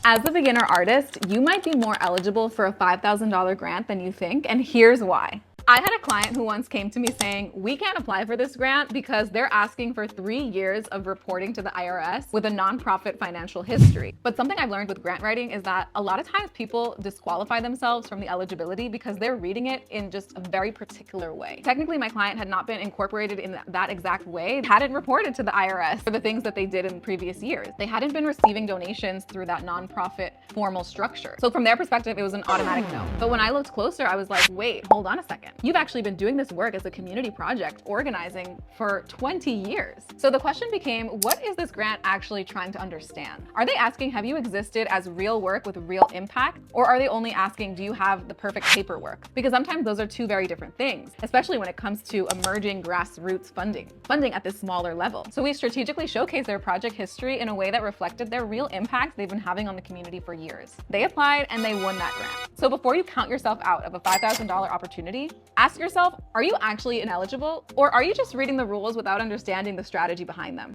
As a beginner artist, you might be more eligible for a $5,000 grant than you think, and here's why. I had a client who once came to me saying, we can't apply for this grant because they're asking for 3 years of reporting to the IRS with a nonprofit financial history. But something I've learned with grant writing is that a lot of times people disqualify themselves from the eligibility because they're reading it in just a very particular way. Technically, my client had not been incorporated in that exact way, hadn't reported to the IRS for the things that they did in previous years. They hadn't been receiving donations through that nonprofit formal structure. So from their perspective, it was an automatic no. But when I looked closer, I was like, wait, hold on a second. You've actually been doing this work as a community project, organizing for 20 years. So the question became, what is this grant actually trying to understand? Are they asking, have you existed as real work with real impact? Or are they only asking, do you have the perfect paperwork? Because sometimes those are two very different things, especially when it comes to emerging grassroots funding at this smaller level. So we strategically showcased their project history in a way that reflected their real impact they've been having on the community for years. They applied and they won that grant. So before you count yourself out of a $5,000 opportunity, ask yourself, are you actually ineligible, or are you just reading the rules without understanding the strategy behind them?